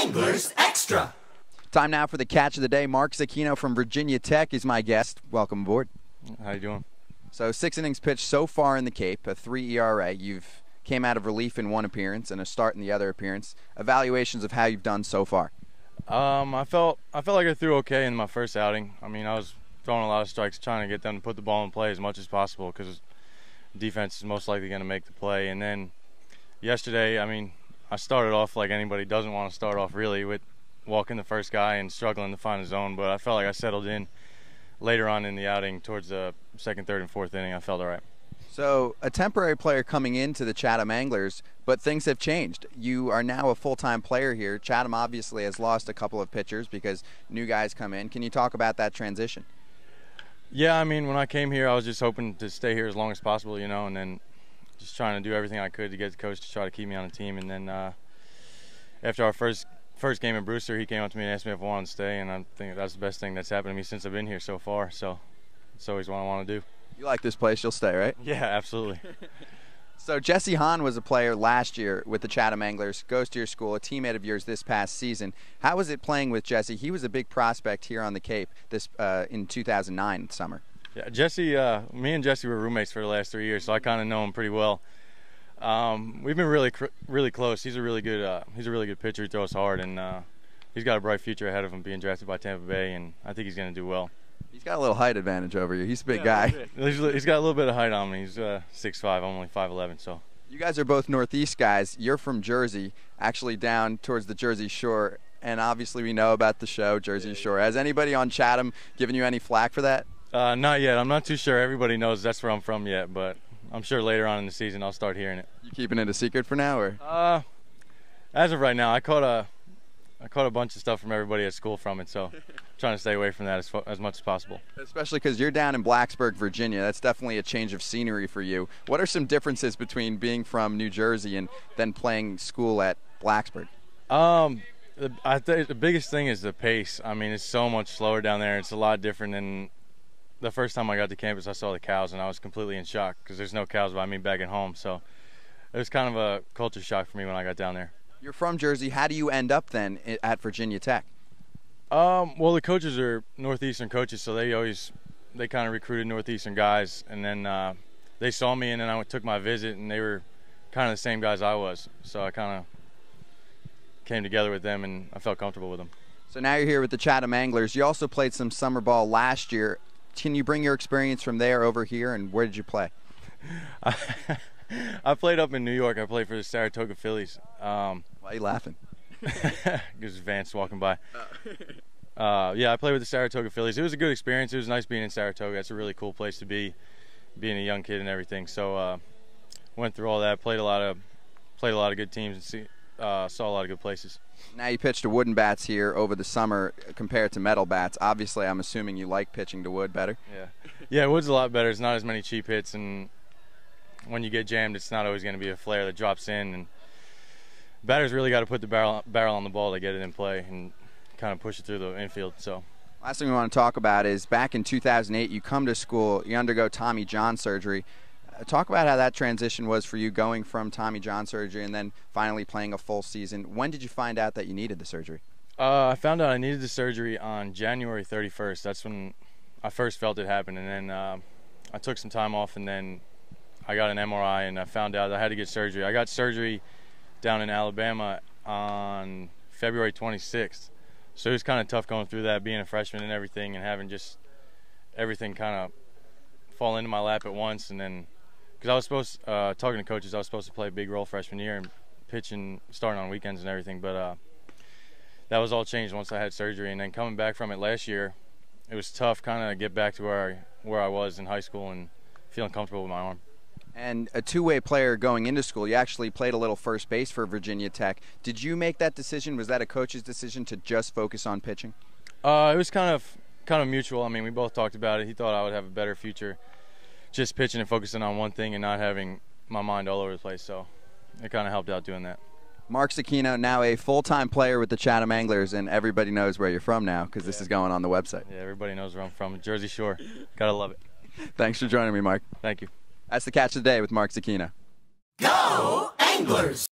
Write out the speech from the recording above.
Anglers Extra. Time now for the catch of the day. Marc Zecchino from Virginia Tech is my guest. Welcome aboard. How you doing? So 6 innings pitched so far in the Cape, a 3 ERA. You've came out of relief in one appearance and a start in the other appearance. Evaluations of how you've done so far. I felt like I threw okay in my first outing. I mean, I was throwing a lot of strikes, trying to get them to put the ball in play as much as possible because defense is most likely going to make the play. And then yesterday, I mean, I started off like anybody doesn't want to start off really, with walking the first guy and struggling to find a zone. But I felt like I settled in later on in the outing towards the second, third, and fourth inning. I felt all right. So a temporary player coming into the Chatham Anglers, but things have changed. You are now a full-time player here. Chatham obviously has lost a couple of pitchers because new guys come in. Can you talk about that transition? Yeah, I mean, when I came here, I was just hoping to stay here as long as possible, you know, and then just trying to do everything I could to get the coach to try to keep me on the team. And then after our first game in Brewster, he came up to me and asked me if I wanted to stay, and I think that's the best thing that's happened to me since I've been here so far. So it's always what I want to do. You like this place, you'll stay, right? Yeah, absolutely. So Jesse Hahn was a player last year with the Chatham Anglers, goes to your school, a teammate of yours this past season. How was it playing with Jesse? He was a big prospect here on the Cape this in 2009 summer. Yeah, Jesse, me and Jesse were roommates for the last 3 years, so I kind of know him pretty well. We've been really close. He's a really good pitcher. He throws hard, and he's got a bright future ahead of him being drafted by Tampa Bay, and I think he's going to do well. He's got a little height advantage over you. He's a big guy. He's got a little bit of height on me. He's 6'5", I'm only 5'11", so. You guys are both Northeast guys. You're from Jersey, actually down towards the Jersey Shore, and obviously we know about the show, Jersey Shore. Has anybody on Chatham given you any flack for that? Not yet. I'm not too sure everybody knows that's where I'm from yet, but I'm sure later on in the season I'll start hearing it. You keeping it a secret for now, or? As of right now, I caught a bunch of stuff from everybody at school from it, so I'm trying to stay away from that as much as possible. Especially because you're down in Blacksburg, Virginia. That's definitely a change of scenery for you. What are some differences between being from New Jersey and then playing school at Blacksburg? I think the biggest thing is the pace. I mean, it's so much slower down there. It's a lot different than the first time I got to campus. I saw the cows, and I was completely in shock because there's no cows by me back at home. So it was kind of a culture shock for me when I got down there. You're from Jersey. How do you end up then at Virginia Tech? Well, the coaches are Northeastern coaches, so they kind of recruited Northeastern guys, and then they saw me, and then I took my visit, and they were kind of the same guys I was. So I kind of came together with them, and I felt comfortable with them. So now you're here with the Chatham Anglers. You also played some summer ball last year. Can you bring your experience from there over here, and where did you play? I played up in New York. I played for the Saratoga Phillies. Why are you laughing? Because Vance walking by. Yeah, I played with the Saratoga Phillies. It was a good experience. It was nice being in Saratoga. It's a really cool place to be, being a young kid and everything. So went through all that. Played a lot of good teams and saw a lot of good places. Now you pitched to wooden bats here over the summer compared to metal bats. Obviously, I'm assuming you like pitching to wood better. Yeah, wood's a lot better. It's not as many cheap hits, and when you get jammed, it's not always going to be a flare that drops in. And batters really got to put the barrel on the ball to get it in play and kind of push it through the infield. So, last thing we want to talk about is back in 2008, you come to school, you undergo Tommy John surgery. Talk about how that transition was for you, going from Tommy John surgery and then finally playing a full season. When did you find out that you needed the surgery? I found out I needed the surgery on January 31st. That's when I first felt it happen, and then I took some time off, and then I got an MRI, and I found out I had to get surgery. I got surgery down in Alabama on February 26th. So it was kind of tough going through that, being a freshman and everything, and having just everything kind of fall into my lap at once. And then, because I was supposed, talking to coaches, I was supposed to play a big role freshman year and pitching, starting on weekends and everything. But that was all changed once I had surgery. And then coming back from it last year, it was tough kind of get back to where I was in high school and feeling comfortable with my arm. And a two-way player going into school, you actually played a little first base for Virginia Tech. Did you make that decision? Was that a coach's decision to just focus on pitching? It was kind of mutual. I mean, we both talked about it. He thought I would have a better future just pitching and focusing on one thing and not having my mind all over the place. So it kind of helped out doing that. Marc Zecchino, now a full-time player with the Chatham Anglers, and everybody knows where you're from now because this is going on the website. Yeah, everybody knows where I'm from. Jersey Shore. Gotta love it. Thanks for joining me, Marc. Thank you. That's the catch of the day with Marc Zecchino. Go Anglers!